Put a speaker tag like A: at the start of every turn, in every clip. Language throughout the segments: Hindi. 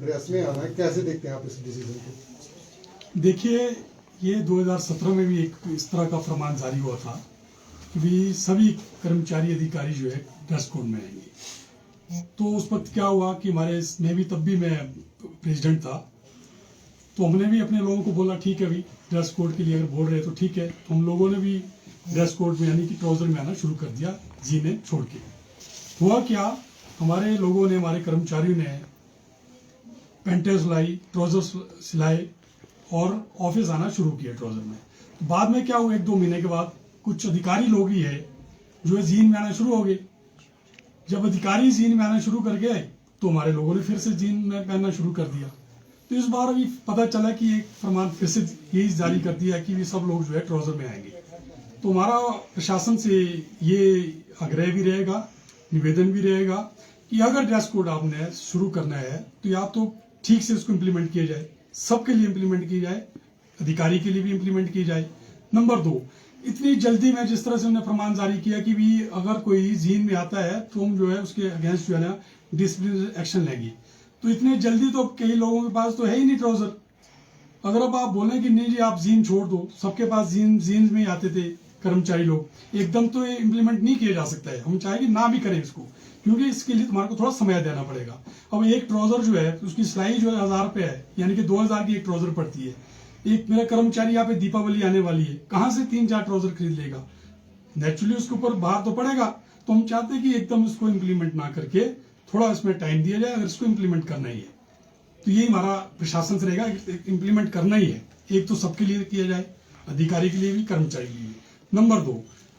A: ड्रेस में आना है, कैसे देखते हैं आप इस डिसीजन को?
B: देखिए, ये 2017 में भी एक इस तरह का फरमान जारी हुआ था कि भी सभी कर्मचारी अधिकारी जो है ड्रेस कोड में आएंगे। तो उस वक्त क्या हुआ कि मैं प्रेसिडेंट था, तो हमने भी अपने लोगों को बोला ठीक है भाई, ड्रेस कोड के लिए अगर बोल रहे हैं तो ठीक है। तो हम लोगों ने भी ड्रेस कोड में यानी कि ट्राउजर में आना शुरू कर दिया, जीने छोड़ के। हुआ क्या, हमारे लोगों ने, हमारे कर्मचारियों ने पैंटें सिलाई, ट्राउजर सिलाए और ऑफिस आना शुरू किया ट्राउजर में। तो बाद में क्या हुआ, 1-2 महीने के बाद कुछ अधिकारी लोग ही है जो है जीन में आना शुरू हो गए। जब अधिकारी जीन में आना शुरू कर गए तो हमारे लोगों ने फिर से जीन में पहनना शुरू कर दिया। तो इस बार अभी पता चला कि एक फरमान फिर से यही जारी कर दिया कि ये सब लोग जो है ट्राउजर में आएंगे। तो हमारा प्रशासन से ये आग्रह भी रहेगा, निवेदन भी रहेगा कि अगर ड्रेस कोड आपने शुरू करना है तो या तो ठीक से उसको इम्प्लीमेंट किया जाए, सबके लिए इम्प्लीमेंट की जाए, अधिकारी के लिए भी इम्प्लीमेंट की जाए। नंबर 2, इतनी जल्दी में जिस तरह से उन्होंने फरमान जारी किया कि भी अगर कोई जीन में आता है तो हम जो है उसके अगेंस्ट जो है ना डिसिप्लिनरी एक्शन लेंगे। तो इतने जल्दी तो कई लोगों के पास तो है ही नहीं ट्राउजर। अगर अब आप बोलें कि नहीं जी आप जीन छोड़ दो, सबके पास जीन में ही आते थे कर्मचारी लोग, एकदम तो ये इम्प्लीमेंट नहीं किया जा सकता है। हम चाहेंगे ना भी करें इसको, क्योंकि इसके लिए तुम्हारे को थोड़ा समय देना पड़ेगा। अब एक ट्राउजर जो है उसकी सिलाई जो है 1000 रुपये है, यानी कि 2000 की एक ट्राउजर पड़ती है। एक मेरा कर्मचारी यहाँ पे दीपावली आने वाली है, कहाँ से 3-4 ट्राउजर खरीद लेगा? नेचुरली उसके ऊपर भार तो पड़ेगा। तो हम चाहते हैं कि एकदम इसको इम्प्लीमेंट ना करके थोड़ा इसमें टाइम दिया जाए, अगर इसको इम्प्लीमेंट करना ही है तो यही हमारा प्रशासन से रहेगा, इम्प्लीमेंट करना ही है। एक तो सबके लिए किया जाए, अधिकारी के लिए भी, कर्मचारी के लिए भी। नंबर 2,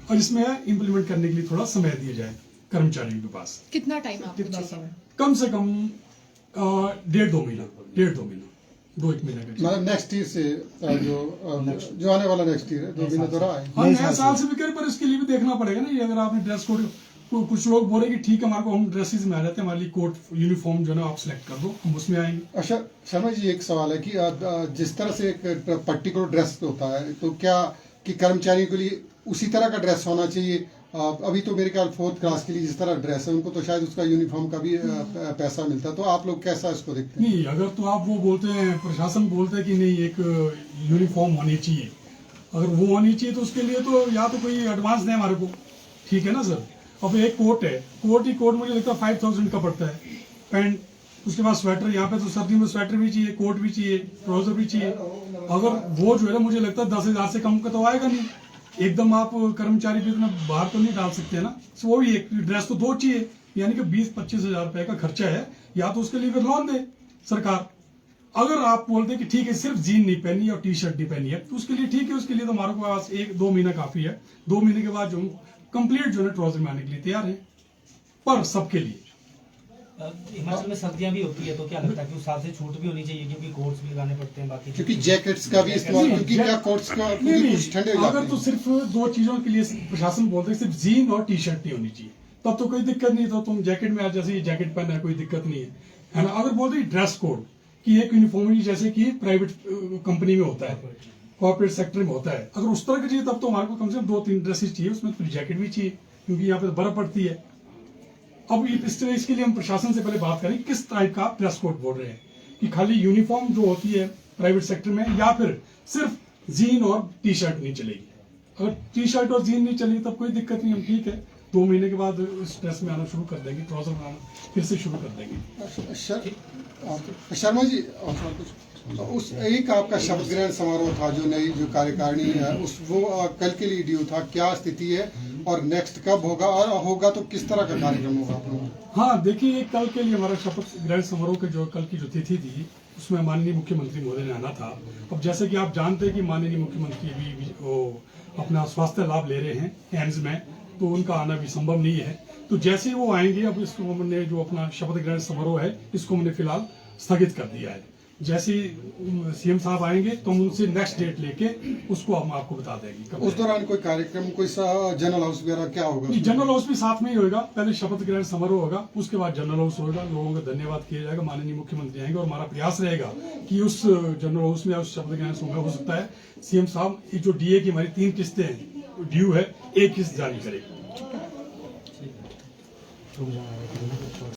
B: और इसमें इम्प्लीमेंट करने के लिए थोड़ा समय दिया जाए कर्मचारियों के पास।
C: कितना टाइम आपको
B: कितना
C: चाहिए?
B: समय? कम से कम 1.5-2 महीना, 2-1 महीना का।
A: मतलब नेक्स्ट ईयर से जो आने वाला नेक्स्ट ईयर है, 2 महीने तो रहा है।
B: हाँ, नया साल से भी करें, पर इसके लिए भी देखना पड़ेगा ना। ये अगर आपने ड्रेस कोड, कुछ लोग बोले कि ठीक है हमारे को हम ड्रेसेस में आ जाते हैं, हमारे लिए कोट यूनिफॉर्म जो है ना आप सिलेक्ट कर दो, हम उसमें आएंगे।
A: अच्छा शर्मा जी, एक सवाल है कि जिस तरह से एक पर्टिकुलर ड्रेस होता है, तो क्या कि कर्मचारियों के लिए उसी तरह का ड्रेस होना चाहिए? अभी तो मेरे ख्याल 4th क्लास के लिए जिस तरह ड्रेस है, उनको तो शायद उसका यूनिफॉर्म का भी पैसा मिलता है। तो आप लोग कैसा इसको देखते हैं?
B: नहीं, अगर तो आप वो बोलते हैं, प्रशासन बोलते हैं कि नहीं एक यूनिफॉर्म होनी चाहिए, अगर वो होनी चाहिए तो उसके लिए तो या तो कोई एडवांस दें हमारे को, ठीक है ना सर। अब एक कोट है, कोट मुझे लगता है 5000 का पड़ता है, पैंट, उसके बाद स्वेटर, यहाँ पे तो सर्दी में स्वेटर भी चाहिए, कोट भी चाहिए, ट्राउजर भी चाहिए। अगर वो जो है ना मुझे लगता है 10,000 से कम का तो आएगा नहीं। एकदम आप कर्मचारी भी इतना बाहर तो नहीं डाल सकते है ना। तो वो भी एक ड्रेस तो 2 चाहिए, यानी कि 20-25 हजार रुपए का खर्चा है, या तो उसके लिए फिर लोन दे सरकार। अगर आप बोलते कि ठीक है सिर्फ जीन नहीं पहनी और टी शर्ट नहीं पहनी है तो उसके लिए ठीक है, उसके लिए तो हमारे पास 1-2 महीना काफी है। 2 महीने के बाद जो कंप्लीट जो है ट्राउजर में आने के लिए तैयार है, पर सबके लिए।
D: हिमाचल में सर्दियां भी होती है, तो क्या लगता है कि उस हिसाब से छूट भी होनी चाहिए, क्योंकि कोट्स भी लगाने पड़ते हैं बाकी,
A: क्योंकि जैकेट्स का भी इस्तेमाल, क्योंकि क्या कोट्स का कुछ ठंडे हो जाते
B: अगर तो
A: हैं।
B: सिर्फ 2 चीजों के लिए प्रशासन बोलते हैं सिर्फ जीन और टी शर्ट नहीं होनी चाहिए, तब तो कोई दिक्कत नहीं। तो तुम जैकेट में, जैसे ये जैकेट पहना है कोई दिक्कत नहीं है ना। अगर बोलते हैं ड्रेस कोड की एक यूनिफॉर्मिटी जैसे कि प्राइवेट कंपनी में होता है, कॉर्पोरेट सेक्टर में होता है, अगर उस तरह की चाहिए तब तो हमारे को कम से कम 2-3 ड्रेसेस चाहिए, उसमें फिर जैकेट भी चाहिए, क्योंकि यहाँ पे बर्फ पड़ती है। अब इसके लिए हम प्रशासन से पहले बात करें किस टाइप का ड्रेस कोड बोल रहे हैं, कि खाली यूनिफॉर्म जो होती है प्राइवेट सेक्टर में, या फिर सिर्फ जीन और टी शर्ट नहीं चलेगी। अगर टी शर्ट और जीन नहीं चलेगी तब कोई दिक्कत नहीं, हम ठीक है 2 महीने के बाद इस ड्रेस में आना शुरू कर देंगे, ट्राउजर में आना फिर से शुरू कर देंगे।
A: शर्मा जी, उस एक आपका शपथ ग्रहण समारोह था जो नई जो कार्यकारिणी है, वो कल के लिए ड्यू था, क्या स्थिति है और नेक्स्ट कब होगा, और होगा तो किस तरह का कार्यक्रम होगा आप लोगों का?
B: हाँ देखिए, कल के लिए हमारा शपथ ग्रहण समारोह के जो कल की जो तिथि थी उसमें माननीय मुख्यमंत्री महोदय ने आना था। अब जैसे कि आप जानते हैं कि माननीय मुख्यमंत्री भी वो अपना स्वास्थ्य लाभ ले रहे हैं एम्स में, तो उनका आना भी संभव नहीं है। तो जैसे ही वो आएंगे, अब इसको हमने जो अपना शपथ ग्रहण समारोह है इसको हमने फिलहाल स्थगित कर दिया है। जैसे सीएम साहब आएंगे तो हम उनसे नेक्स्ट डेट लेके उसको हम आपको बता देंगे।
A: उस दौरान कोई कार्यक्रम, कोई जनरल हाउस वगैरह क्या होगा?
B: जनरल हाउस भी साथ में ही होगा, पहले शपथ ग्रहण समारोह होगा, उसके बाद जनरल हाउस होगा, लोगों का धन्यवाद किया जाएगा, माननीय मुख्यमंत्री आएंगे और हमारा प्रयास रहेगा कि उस जनरल हाउस में उस शपथ ग्रहण समारोह हो सकता है सीएम साहब ये जो डीए की हमारी 3 किस्तें ड्यू है, 1 किस्त जारी करेगी।